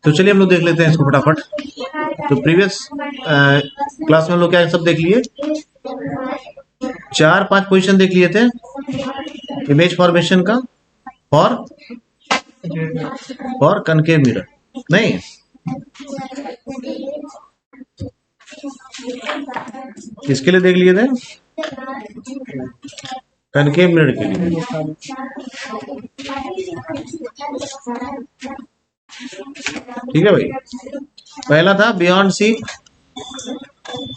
तो चलिए हम लोग देख लेते हैं इसको फटाफट। तो प्रीवियस क्लास में हम लोग क्या सब देख लिए, 4-5 पोजीशन देख लिए थे इमेज फॉर्मेशन का फॉर कनकेव मिरर। नहीं, किसके लिए देख लिए थे? कनकेव मिरर के लिए। ठीक है भाई, पहला था बियॉन्ड सी,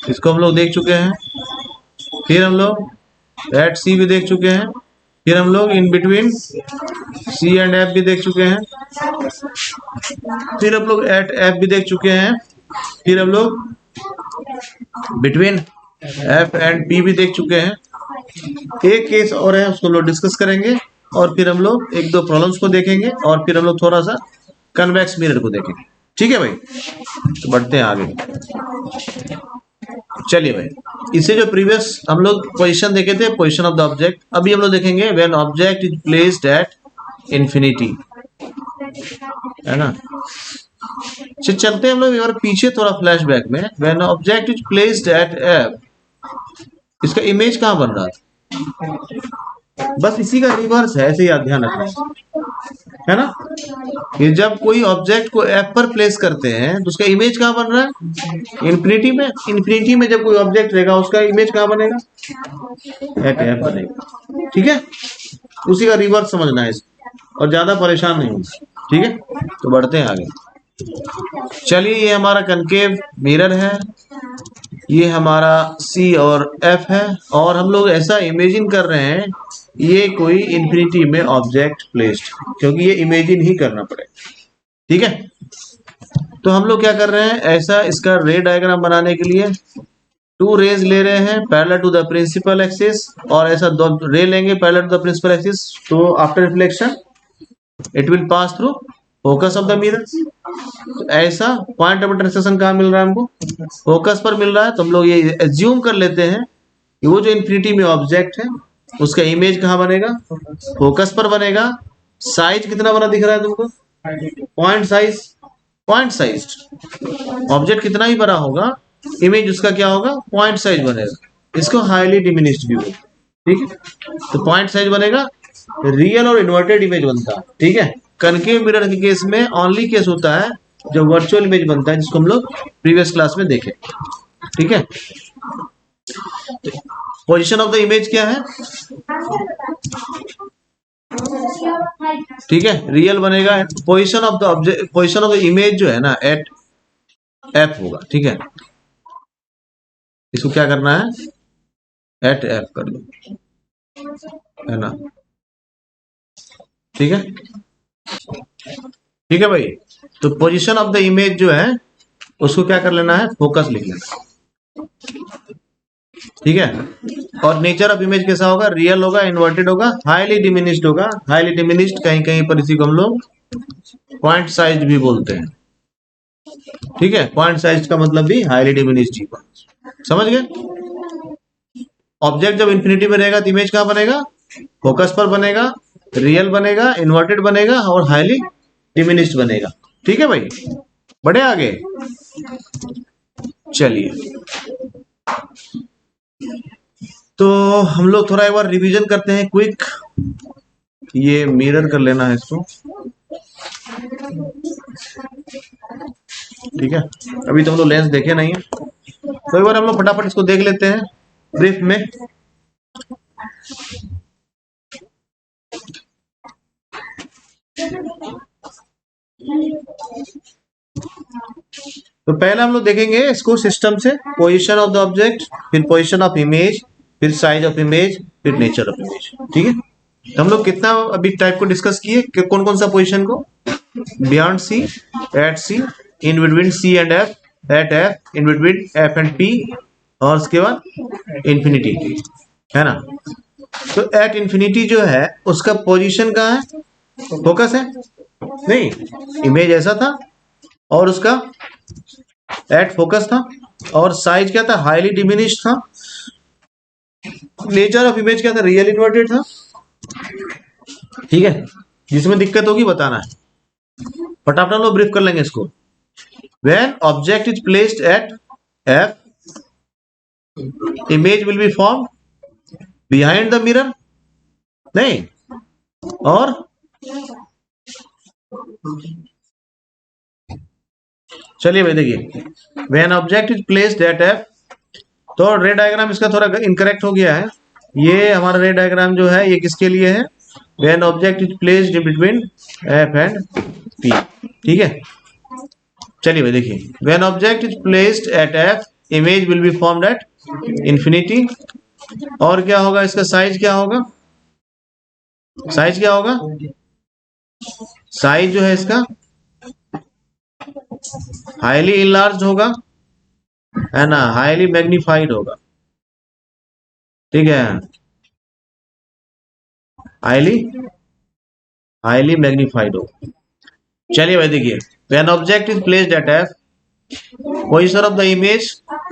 इसको हम लोग देख चुके हैं। फिर हम लोग एट सी भी देख चुके हैं। फिर हम लोग in between C and F भी देख चुके हैं। फिर हम लोग एट एफ भी देख चुके हैं। फिर हम लोग बिटवीन एफ एंड पी भी देख चुके हैं। एक केस और है, उसको हम लोग डिस्कस करेंगे और फिर हम लोग एक दो प्रॉब्लम्स को देखेंगे और फिर हम लोग थोड़ा सा कन्वेक्स मिरर को देखेंगे। ठीक है भाई, तो बढ़ते हैं आगे। चलिए भाई, इससे जो प्रीवियस हम लोग पोजीशन देखे थे, पोजीशन ऑफ द ऑब्जेक्ट, अभी हम लोग देखेंगे when object is placed at infinity, है ना। चलते हैं हम लोग एक बार पीछे थोड़ा फ्लैशबैक में। When object is placed at F, इसका इमेज कहाँ बन रहा था? बस इसी का रिवर्स है, ऐसे ही ध्यान रखना है ना। कि जब कोई ऑब्जेक्ट को एफ पर प्लेस करते हैं तो उसका इमेज कहाँ बन रहा है? इंफिनिटी में। इंफिनिटी में जब कोई ऑब्जेक्ट रहेगा उसका इमेज कहाँ बनेगा? एट एफ बनेगा। ठीक है, उसी का रिवर्स समझना है और ज्यादा परेशान नहीं होना। ठीक है, तो बढ़ते हैं आगे। चलिए, ये हमारा कनकेव मिरर है, ये हमारा सी और एफ है और हम लोग ऐसा इमेजिन कर रहे हैं ये कोई इंफिनिटी में ऑब्जेक्ट प्लेस्ड, क्योंकि ये इमेजिन ही करना पड़ेगा। ठीक है, तो हम लोग क्या कर रहे हैं, ऐसा इसका रे डायग्राम बनाने के लिए 2 रेज ले रहे हैं parallel to the principal axis, और ऐसा 2 रे लेंगे parallel to the principal axis. तो after reflection it will pass through focus of the mirror. तो ऐसा पॉइंट ऑफ इंटरसेक्शन कहाँ मिल रहा है? हमको फोकस पर मिल रहा है। तो हम लोग ये एज्यूम कर लेते हैं कि वो जो इंफिनिटी में ऑब्जेक्ट है उसका इमेज कहाँ बनेगा? फोकस पर बनेगा। साइज कितना बड़ा दिख रहा है तुमको? पॉइंट साइज ऑब्जेक्ट कितना ही बड़ा होगा, इमेज उसका क्या होगा? पॉइंट साइज बनेगा। इसको हाईली डिमिनिश्ड व्यू। ठीक है, तो पॉइंट साइज बनेगा, रियल और इन्वर्टेड इमेज बनता है। ठीक है, कनकेव मिरर के केस में ओनली केस होता है जो वर्चुअल इमेज बनता है, जिसको हम लोग प्रीवियस क्लास में देखे। ठीक है, पोजीशन ऑफ द इमेज क्या है? ठीक है, रियल बनेगा। Position of the object, position of the image जो है ना, एट एफ होगा। ठीक है, इसको क्या करना है? एट एफ कर लो, है ना। ठीक है, ठीक है भाई। तो पोजीशन ऑफ द इमेज जो है उसको क्या कर लेना है? फोकस लिख लेना। ठीक है, और नेचर ऑफ इमेज कैसा होगा? रियल होगा, इन्वर्टेड होगा, हाईली डिमिनिश्ड होगा। हाईली डिमिनिश्ड कहीं कहीं पर इसी को हम लोग पॉइंट साइज भी बोलते हैं। ठीक है, पॉइंट साइज का मतलब भी हाईली डिमिनिश्ड ही, समझ गए। ऑब्जेक्ट जब इंफिनिटी में रहेगा तो इमेज कहाँ बनेगा? फोकस पर बनेगा, रियल बनेगा, इन्वर्टेड बनेगा और हाईली डिमिनिश्ड बनेगा। ठीक है भाई, बढ़े आगे। चलिए, तो हम लोग थोड़ा एक बार रिवीजन करते हैं क्विक। ये मिरर कर लेना है इसको। ठीक है, अभी तो हम लोग लेंस देखे नहीं है, तो एक बार हम लोग फटाफट इसको देख लेते हैं ब्रीफ में। तो पहले हम लोग देखेंगे इसको सिस्टम से, पोजीशन ऑफ द ऑब्जेक्ट, फिर पोजीशन ऑफ इमेज, फिर साइज ऑफ इमेज, फिर नेचर ऑफ इमेज। ठीक है, तो हम लोग कितना अभी टाइप को डिस्कस किए कि कौन कौन सा पोजीशन को? Beyond C, at C, in between C and F, at F, in between F and P, और उसके बाद इंफिनिटी, है ना। तो एट इंफिनिटी जो है उसका पोजीशन कहाँ है? फोकस है नहीं, इमेज ऐसा था और उसका एट फोकस था, और साइज क्या था? हाईली डिमिनिश्ड था। नेचर ऑफ इमेज क्या था? रियल इन्वर्टेड था। ठीक है, जिसमें दिक्कत होगी बताना है, फटाफट हम लोग ब्रीफ कर लेंगे इसको। When object is placed at F, image will be formed behind the mirror, नहीं, और चलिए भाई देखिए, when object is placed at F, तो रे डायग्राम इसका थोड़ा इनकरेक्ट हो गया है। ये हमारा रे डायग्राम जो है ये किसके लिए है? when object is placed between F and P, ठीक है। चलिए भाई देखिए, when object is placed at F, image will be formed at infinity, और क्या होगा इसका साइज, क्या होगा साइज, क्या होगा साइज जो है इसका हाईली इनलार्ज होगा, है ना, हाईली मैग्नीफाइड होगा, ठीक है, हाईली मैग्नीफाइड होगा। चलिए भाई देखिए, when object is placed at F, position of the image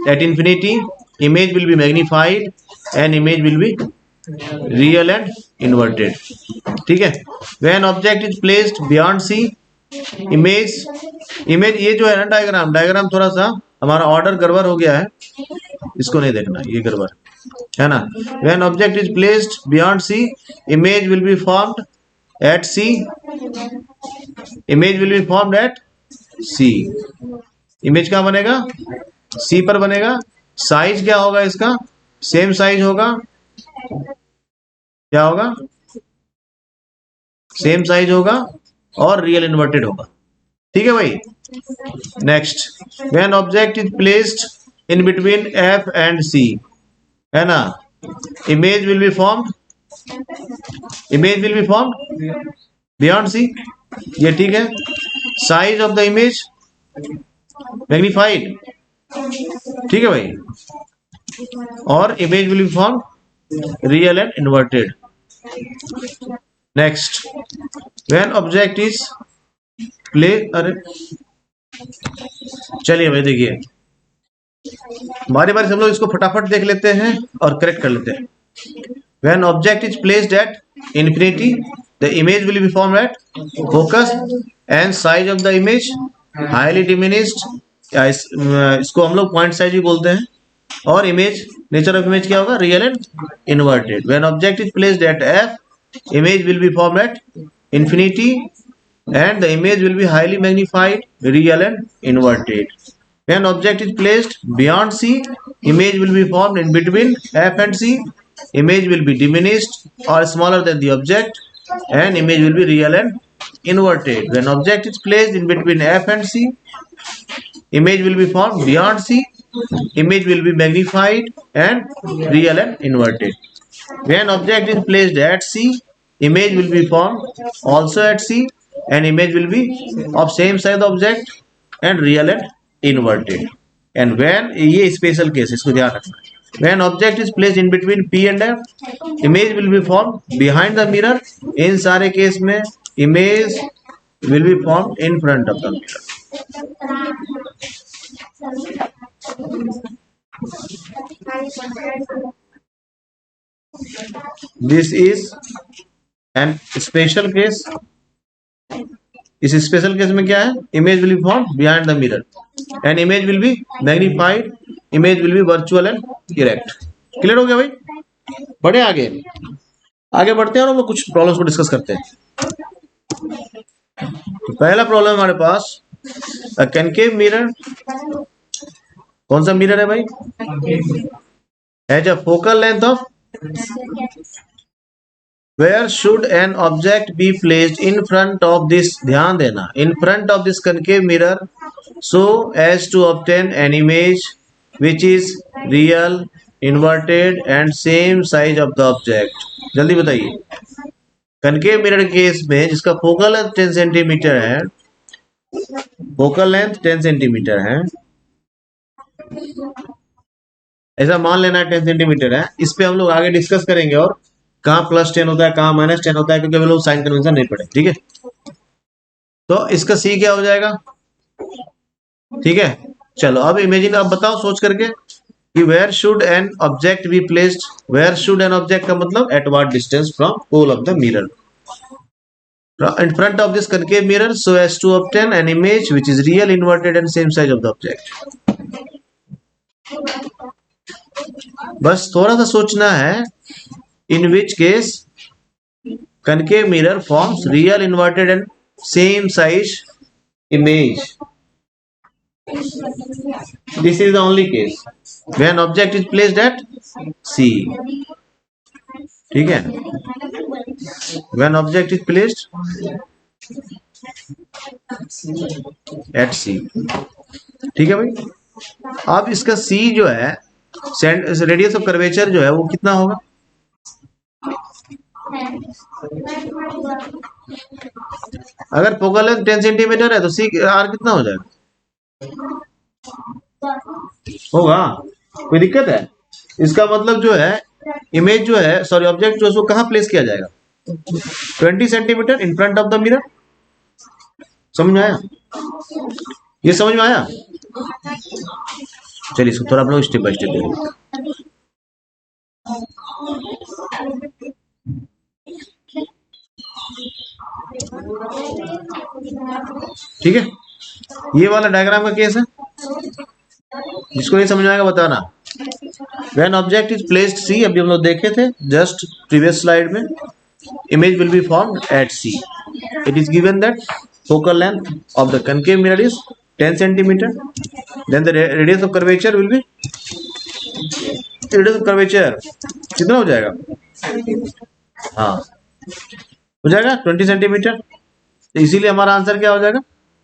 at infinity, image will be magnified and image will be real and inverted, ठीक है। when object is placed beyond C, image ये जो है ना डायग्राम थोड़ा सा हमारा order गड़बड़ हो गया है, इसको नहीं देखना, ये गड़बड़ है ना। when object is placed beyond C, image will be formed at C, image will be formed at C, image क्या बनेगा? C पर बनेगा। साइज क्या होगा इसका? सेम साइज होगा, क्या होगा? सेम साइज होगा और रियल इन्वर्टेड होगा, ठीक है भाई। Next, when object is placed in between F and C, है ना, image will be formed beyond C, ये ठीक है। Size of the image magnified, ठीक है भाई, और image will be formed real and inverted. Next, when object is चलिए भाई देखिए, बारी बारी से हम लोग इसको फटाफट देख लेते हैं और करेक्ट कर लेते हैं। When object is placed at infinity, the image will be formed at focus and size of the image highly diminished, इसको हम लोग पॉइंट साइज भी बोलते हैं, और इमेज, नेचर ऑफ इमेज क्या होगा? Real and inverted. When object is placed at F, image will be formed at infinity and the image will be highly magnified, real and inverted. When object is placed beyond C, image will be formed in between F and C, image will be diminished or smaller than the object and image will be real and inverted. When object is placed in between F and C, image will be formed beyond C, image will be magnified and real and inverted. When object is placed at C, image will be formed also at C and image will be of same size object and real and inverted. And when, ये special case, इसको ध्यान रखना, when object is placed in between P and F, image will be formed behind the mirror. इन सारे case में image will be formed in front of the mirror. This is an special case. इस special case में क्या है? Image will be formed behind the mirror and image will be magnified, image will be virtual and erect. Clear हो गया भाई? बढ़े आगे बढ़ते हैं और हम लोग कुछ प्रॉब्लम्स को डिस्कस करते हैं। तो पहला प्रॉब्लम हमारे पास, कनकेव मिरर, कौन सा मिरर है भाई? Has a focal length of, where should an object be placed in front of this, ध्यान देना, in front of this concave mirror so as to obtain an image which is real, inverted and same size of the object। जल्दी बताइए, concave mirror case में जिसका focal length 10 centimetre है, focal length 10 centimetre है, ऐसा मान लेना 10 centimetre है। इस पे हम लोग आगे डिस्कस करेंगे और कहाँ +10 होता है, कहाँ -10 होता है, क्योंकि हम लोग साइन कन्वेंशन नहीं पढ़े, ठीक है। तो इसका सी क्या हो जाएगा, ठीक है। चलो अब इमेजिन, अब बताओ सोच करके कि where should an object be placed, where should an object का मतलब at what distance from pole of the mirror. in front of this concave mirror so as to obtain an image which is real, inverted and same size of the object. बस थोड़ा सा सोचना है, in which case concave mirror forms real, inverted and same size image. This is the only case when object is placed at C. ठीक है, when object is placed at C. ठीक है भाई. अब इसका C जो है, रेडियस ऑफ कर्वेचर जो है वो कितना होगा? अगर फोकल लेंथ 10 सेंटीमीटर है तो C R कितना हो जाएगा? होगा? कोई दिक्कत है? इसका मतलब जो है इमेज जो है, सॉरी ऑब्जेक्ट जो है उसको कहाँ प्लेस किया जाएगा? 20 centimetre in front of the mirror. समझ में आया? ये समझ में आया? चलिए इसको थोड़ा आप लोग स्टेप बाय स्टेप देखो. ठीक है, ये वाला डायग्राम का केस है. जिसको नहीं समझ में आएगा बताना. When object is placed C, अभी हम लोग देखे थे जस्ट प्रीवियस स्लाइड में, image will be formed at C. It is given that focal length of the concave mirror is 10 centimeter. Then the radius of curvature will be, radius of curvature कितना हो जाएगा? हाँ हो जाएगा 20 centimetre. तो इसीलिए हमारा आंसर क्या हो जाएगा?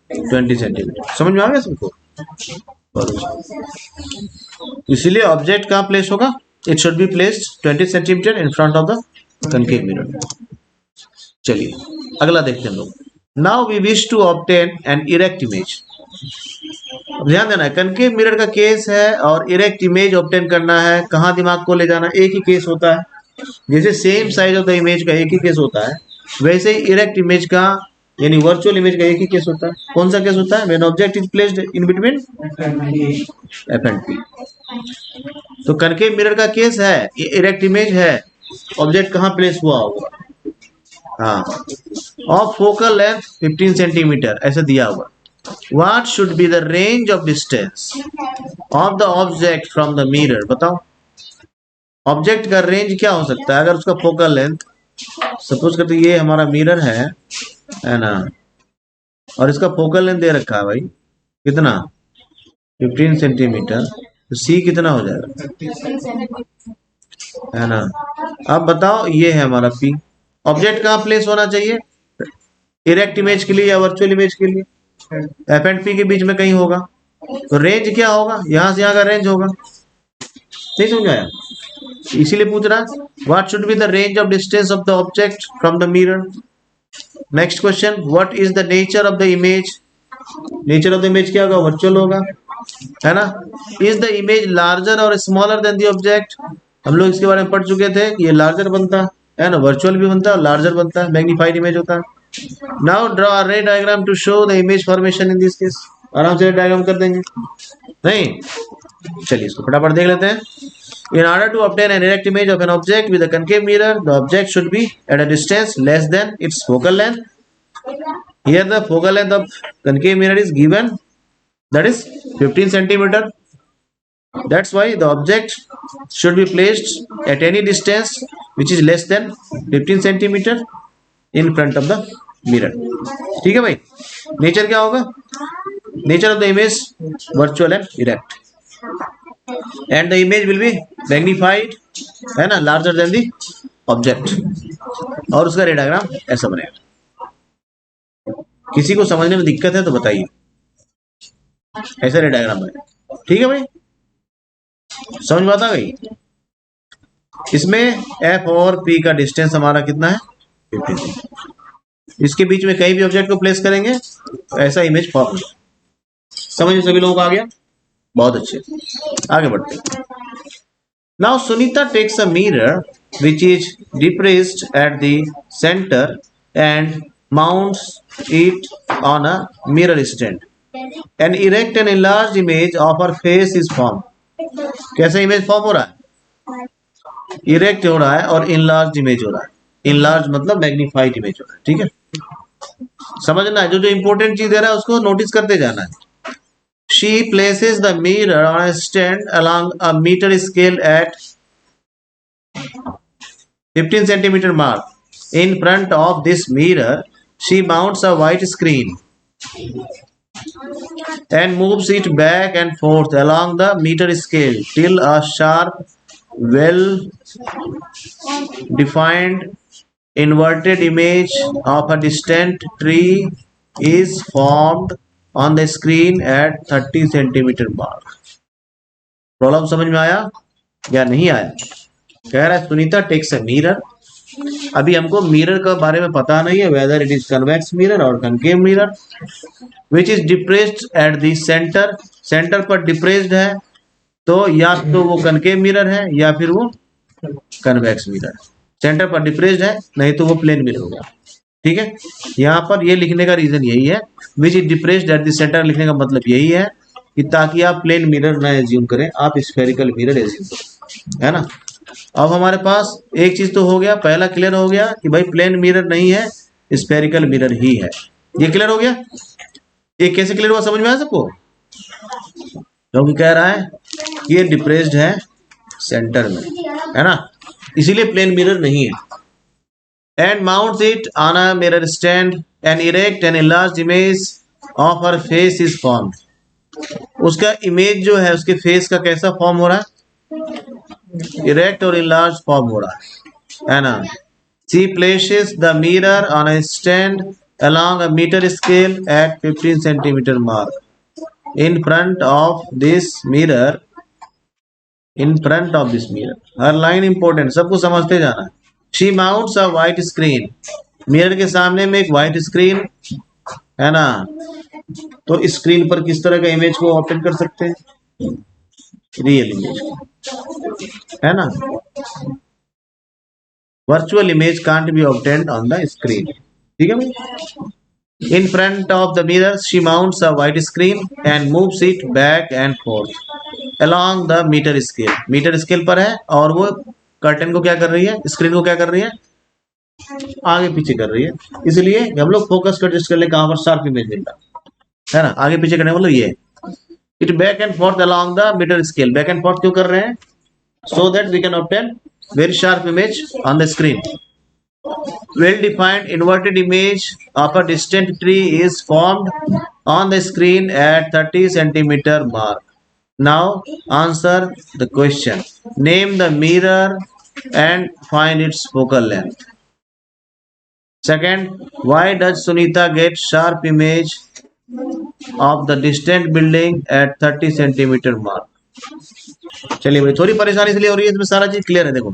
20 सेंटीमीटर. समझ में आ गया सबको? इसीलिए ऑब्जेक्ट कहाँ प्लेस होगा? It should be placed 20 centimetre in front of the concave mirror. चलिए अगला देखते हैं हम लोग. Now we wish to obtain an erect image. ध्यान देना है, कनकेव मिरर का केस है और इरेक्ट इमेज ऑब्टेन करना है. कहाँ दिमाग को ले जाना? एक ही केस होता है. जैसे same size of the image का एक ही केस होता है, वैसे ही इरेक्ट इमेज का यानी वर्चुअल इमेज का एक ही केस होता है. कौन सा केस होता है? When object is placed in between F and P. तो कनकेव मिरर का केस है, ये इरेक्ट इमेज है, ऑब्जेक्ट कहाँ प्लेस हुआ होगा? हाँ, ऑफ फोकल लेंथ 15 सेंटीमीटर ऐसा दिया हुआ. What should be the range of distance of the object from the mirror? बताओ ऑब्जेक्ट का रेंज क्या हो सकता है? अगर उसका फोकल लेंथ, सपोज करते ये हमारा मिरर है ना, और इसका फोकल लेंथ दे रखा है भाई कितना? 15 सेंटीमीटर. तो सी कितना हो जाएगा? है ना. अब बताओ ये है हमारा पी. ऑब्जेक्ट कहाँ प्लेस होना चाहिए? इरेक्ट इमेज के लिए या वर्चुअल इमेज के लिए? एफ एंड पी के बीच में कहीं होगा. तो रेंज क्या होगा? यहां से यहां का रेंज होगा. नहीं समझ आया? इसीलिए पूछ रहा है what should be the range of distance of the object from the mirror. Next question, what is the nature of the image? Nature of the image क्या होगा? वर्चुअल होगा, है ना. इज द इमेज लार्जर और smaller than the object? हम लोग इसके बारे में पढ़ चुके थे. ये लार्जर बनता है ना, वर्चुअल भी बनता है और लार्जर बनता है, मैग्नीफाइड इमेज होता है. Now draw a ray diagram to show the image formation in this case. आराम से डायग्राम कर देंगे. नहीं, चलिए इसको फटाफट देख लेते हैं. In order to obtain an erect image of an object with a concave mirror, the object should be at a distance less than its focal length. Here the focal length of concave mirror is given, that is 15 centimeter. That's why the object should be placed at any distance which is less than 15 centimeter in front of the mirror. ठीक है भाई. Nature क्या होगा? Nature of the image virtual and erect. And the image will be magnified, है ना, larger than the object. और उसका रे डायग्राम ऐसा बनेगा. किसी को समझने में दिक्कत है तो बताइए. ऐसा रे डायग्राम बनेगा. ठीक है भाई, समझ में आता गई? इसमें F और P का डिस्टेंस हमारा कितना है? 15. इसके बीच में कहीं भी ऑब्जेक्ट को प्लेस करेंगे ऐसा इमेज फॉर्म होगा. समझ सभी लोगों को आ गया? बहुत अच्छे. आगे बढ़ते हैं. Now Sunita takes a mirror which is depressed at the centre and mounts it on a mirror stand. An erect and enlarged image of her face is form. कैसा इमेज फॉर्म हो रहा है? इरेक्ट हो रहा है और enlarged इमेज हो रहा है. enlarged मतलब मैग्नीफाइड इमेज हो रहा है. ठीक है. समझना है, जो जो इंपॉर्टेंट चीज दे रहा है उसको नोटिस करते जाना है। She places the mirror on a stand along a metre scale at 15 centimeter mark. In front of this mirror, she mounts a white screen and moves it back and forth along the meter scale till a sharp, well defined inverted image of a distant tree is formed on the screen at 30 centimeter mark. Problem समझ में आया या नहीं आया? कह रहा है Sunita takes a mirror. अभी हमको मिरर के बारे में पता नहीं है, whether it is convex mirror और concave mirror, which is depressed at the centre, centre पर डिप्रेस्ड है, तो या तो वो कनकेव मिरर है या फिर वो कन्वेक्स मिरर। सेंटर पर डिप्रेस्ड है, नहीं तो वो प्लेन मिरर होगा। ठीक है, यहाँ पर ये लिखने का रीजन यही है, विच is depressed at the centre लिखने का मतलब यही है कि ताकि आप प्लेन मिरर ना एज्यूम करें, आप स्फेरिकल मिरर एज्यूम करें, है ना। अब हमारे पास एक चीज तो हो गया, पहला क्लियर हो गया कि भाई प्लेन मिरर नहीं है, स्फेरिकल मिरर ही है। ये क्लियर हो गया। ये कैसे क्लियर हुआ, समझ में आया सबको? क्योंकि कह रहा है कि ये डिप्रेस्ड है सेंटर में, है ना, इसीलिए प्लेन मिरर नहीं है। And mounts it on a mirror stand and erect and enlarged image of her face is formed. उसका इमेज जो है उसके फेस का कैसा फॉर्म हो रहा है? इरेक्ट और enlarged फॉर्म हो रहा है ना। She places the mirror on a stand along a meter scale at 15 centimeter mark. In front of this mirror, her line important, सबको समझते जाना है। She mounts a white screen. Mirror के सामने में एक व्हाइट स्क्रीन है ना, तो स्क्रीन पर किस तरह का इमेज को ऑब्टेन कर सकते हैं? रियल इमेज, है ना। Virtual image can't be obtained on the screen. ठीक है भाई। In front of the mirror, she mounts a white screen and moves it back and forth along the meter scale. Metre scale पर है और वो curtain को क्या कर रही है, स्क्रीन को क्या कर रही है, आगे पीछे कर रही है। इसलिए हम लोग फोकस को एडजस्ट कर ले कहां पर शार्प इमेज मिलता है ना, आगे पीछे करने मतलब ये। It back and fourth along the meter scale, back and fourth क्यों कर रहे हैं? So that we can obtain very sharp image on the screen. Well-defined inverted image of a distant tree is formed on the screen at 30 centimeter mark. Now answer the question. Name the mirror and find its focal length. Second, why does Sunita get sharp image of the distant building at 30 centimeter mark? चलिए भाई, थोड़ी परेशानी इसलिए हो रही है, इसमें सारा चीज क्लियर है। देखो,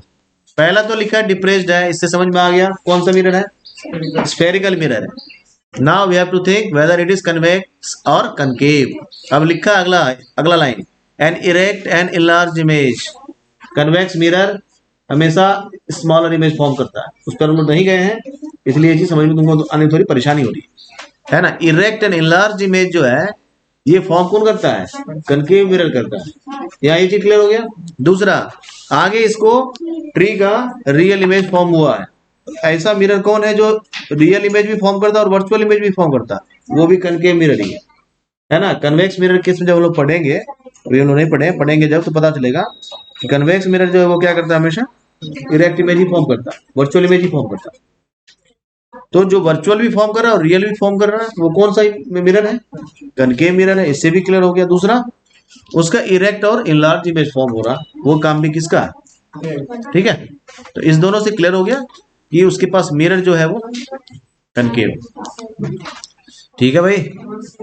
पहला तो लिखा है डिप्रेस्ड है, इससे समझ में आ गया कौन सा मिरर है, स्फेरिकल मिरर है। Now we have to think whether it is convex और कनकेव। अब लिखा अगला line, an erect and enlarged image. Convex mirror हमेशा स्मॉलर इमेज फॉर्म करता है, उस पर हम लोग नहीं गए हैं, इसलिए ये चीज समझ में तुमको आने थोड़ी परेशानी हो रही है ना। इरेक्ट एंड enlarged इमेज जो है ये फॉर्म कौन करता है? कनकेव मिरर करता है। यहाँ ये चीज क्लियर हो गया। दूसरा, आगे इसको ट्री का रियल इमेज फॉर्म हुआ है। ऐसा मिरर कौन है जो रियल इमेज भी फॉर्म करता है और वर्चुअल इमेज भी फॉर्म करता है? वो भी कनकेव मिरर ही है ना। कन्वेक्स मिरर केस में जब हम लोग पढ़ेंगे, अभी हम लोग नहीं पढ़ेंगे जब, तो पता चलेगा कि कन्वेक्स मिरर जो है वो क्या करता है, हमेशा इरेक्ट इमेज ही फॉर्म करता है, वर्चुअल इमेज ही फॉर्म करता है। तो जो वर्चुअल भी फॉर्म कर रहा है और रियल भी फॉर्म कर रहा है, वो कौन सा मिरर है? कनकेव मिरर है। इससे भी क्लियर हो गया। दूसरा, उसका इरेक्ट और enlarged इमेज फॉर्म हो रहा, वो काम भी किसका है? ठीक है, तो इस दोनों से क्लियर हो गया कि उसके पास मिरर जो है वो कनकेव। ठीक है भाई।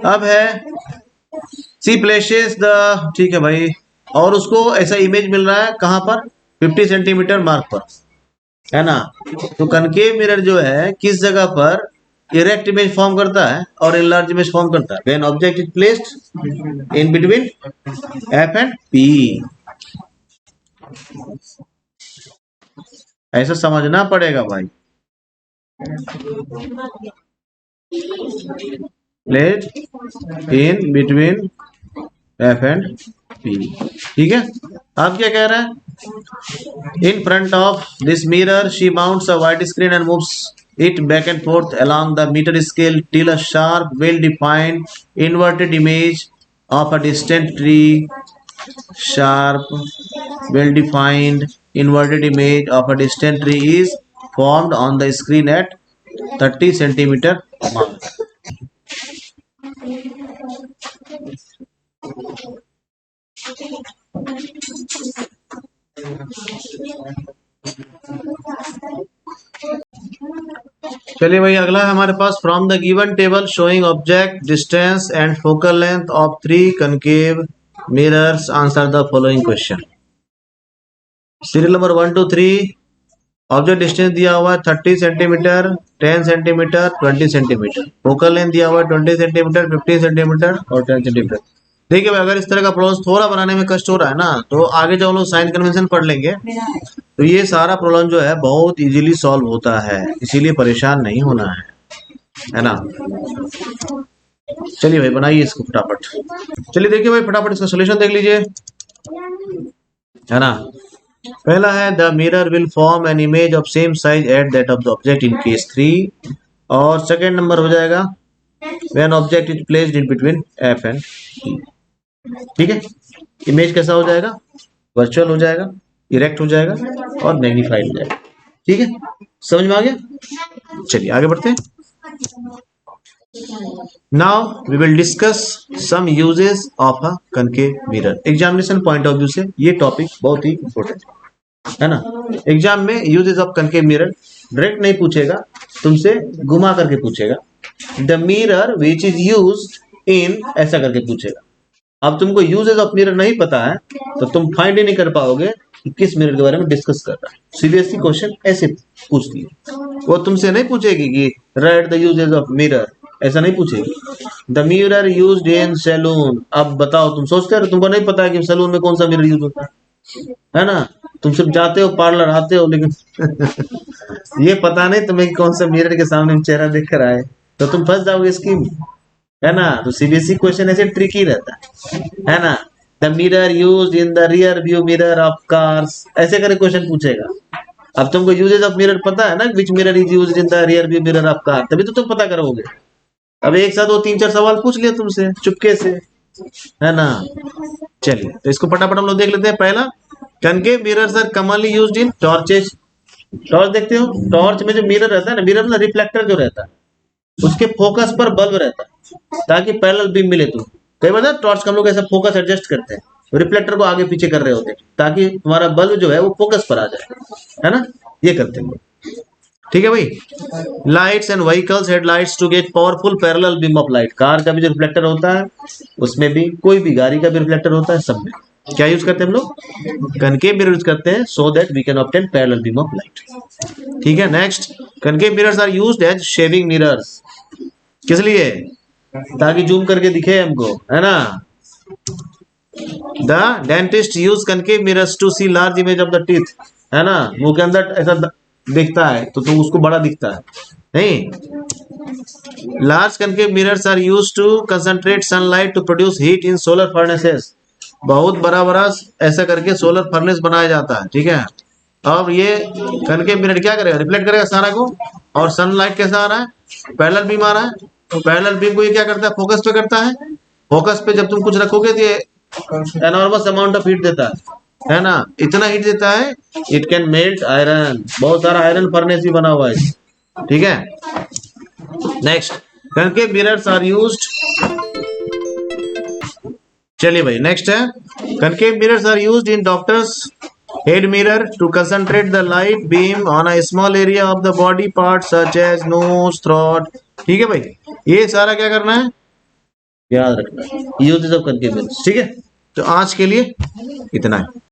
अब है सी प्लेसेस द, ठीक है भाई, और उसको ऐसा इमेज मिल रहा है कहां पर? 50 सेंटीमीटर मार्क पर, है ना। तो कनकेव मिरर जो है किस जगह पर इरेक्ट इमेज फॉर्म करता है और enlarged इमेज फॉर्म करता है? When object is placed in between F and P। ऐसा समझना पड़ेगा भाई। Placed in between F and P। ठीक है। अब क्या कह रहा है? In front of this mirror, she mounts a white screen and moves it back and forth along the meter scale till a sharp, well-defined inverted image of a distant tree. Sharp, well-defined inverted image of a distant tree is formed on the screen at 30 centimeter mark. चलिए भाई, अगला है हमारे पास from the given table showing object distance and focal length of 3 concave mirrors answer the following question. Serial number 1 to 3 object distance दिया हुआ है 30 centimetre, 10 centimetre, 20 centimetre. Focal length दिया हुआ है 20 सेंटीमीटर, 15 सेंटीमीटर और 10 सेंटीमीटर। देखिए भाई, अगर इस तरह का प्रॉब्लम थोड़ा बनाने में कष्ट हो रहा है ना, तो आगे जब हम लोग साइन कन्वेंशन पढ़ लेंगे तो ये सारा प्रॉब्लम जो है बहुत इजीली सॉल्व होता है, इसीलिए परेशान नहीं होना है ना। चलिए भाई, बनाइए इसको फटाफट। चलिए देखिए भाई, फटाफट इसका सोल्यूशन देख लीजिए, है ना। पहला है the mirror will form an image of same size at that of the object in case 3। और सेकेंड नंबर हो जाएगा when object is placed in between F and E. ठीक है, इमेज कैसा हो जाएगा, वर्चुअल हो जाएगा, इरेक्ट हो जाएगा और मैग्नीफाइड हो जाएगा। ठीक है, समझ में आ गया। चलिए आगे बढ़ते हैं। Now we will discuss some uses of a concave mirror. Examination point of view से ये टॉपिक बहुत ही इंपॉर्टेंट है ना। एग्जाम में uses of concave mirror direct नहीं पूछेगा, तुमसे घुमा करके पूछेगा। The mirror which is used in, ऐसा करके पूछेगा। अब तुमको यूजेस ऑफ मिरर नहीं पता है तो तुम फाइंड ही नहीं कर पाओगे कि किस मिरर के बारे में डिस्कस कर रहा है। सीबीएसई क्वेश्चन ऐसे पूछती है, वो तुमसे नहीं पूछेगी कि write the uses of mirror, ऐसा नहीं पूछेगी। The mirror used in salon. अब बताओ, तुम सोचते हो तुमको नहीं पता है कि सैलून में कौन सा मिरर यूज होता है ना। तुम सिर्फ जाते हो पार्लर, आते हो, लेकिन ये पता नहीं तुम्हें कौन सा मिरर के सामने चेहरा देख कर आए, तो तुम फंस जाओगे इसकी, है ना। तो सीबीएसई क्वेश्चन ऐसे ट्रिकी रहता है ना। The mirror used in the rear view mirror of cars, ऐसे करके क्वेश्चन पूछेगा। अब तुमको यूजेस ऑफ मिरर पता है ना, विच mirror is used in the rear view mirror of car, तभी तो तुम पता करोगे। अब एक साथ 2-3-4 सवाल पूछ लिया तुमसे चुपके से, है ना। चलिए तो इसको फटाफट हम लोग देख लेते हैं। पहला, concave mirrors are commonly used in torches. Torch देखते हो, टॉर्च में जो मिरर रहता है ना, मिरर में रिफ्लेक्टर जो रहता है उसके फोकस पर बल्ब रहता है ताकि पैरेलल बीम मिले। तुम कई बार टॉर्च का हम लोग ऐसा फोकस एडजस्ट करते हैं, रिफ्लेक्टर को आगे पीछे कर रहे होते हैं ताकि तुम्हारा बल्ब जो है वो फोकस पर आ जाए, है ना। ये करते हैं, ठीक है भाई। Lights and vehicles headlights to get powerful parallel beam of light. Car का भी जो रिफ्लेक्टर होता है उसमें भी, कोई भी गाड़ी का भी रिफ्लेक्टर होता है, सब में क्या यूज करते हैं हम लोग, कनकेव मिरर यूज करते हैं so that we can obtain parallel beam of light. ठीक है, next, concave mirrors are used as shaving mirrors. किस लिए, ताकि जूम करके दिखे हमको, है ना। The dentist use concave mirrors to see large image of the teeth, है ना। मुंह के अंदर ऐसा दिखता है तो उसको बड़ा दिखता है, नहीं। Large concave mirrors are used to concentrate sunlight to produce heat in solar furnaces. बहुत बड़ा बड़ा ऐसा करके सोलर फर्नेस बनाया जाता है, ठीक है। अब ये कनकेव मिरर क्या करेगा, रिफ्लेक्ट करेगा सारा को, और सनलाइट कैसा आ रहा है, पैरेलल बीम आ रहा है, तो पैरेलल बीम को ये क्या करता है, फोकस पे करता है। फोकस पे जब तुम कुछ रखोगे तो ये एनॉर्मस अमाउंट ऑफ हीट देता है ना। इतना हीट देता है, इट कैन मेल्ट आयरन। बहुत सारा आयरन फर्नेस भी बना हुआ है, ठीक है। Next, concave mirrors are used, चलिए भाई नेक्स्ट है, concave mirrors are used in doctors head mirror to concentrate the light beam on a small area of the body part such as nose, throat. ठीक है भाई, ये सारा क्या करना है, याद रखना है यूजेस ऑफ कनकेव मिरर्स। ठीक है, तो आज के लिए इतना है।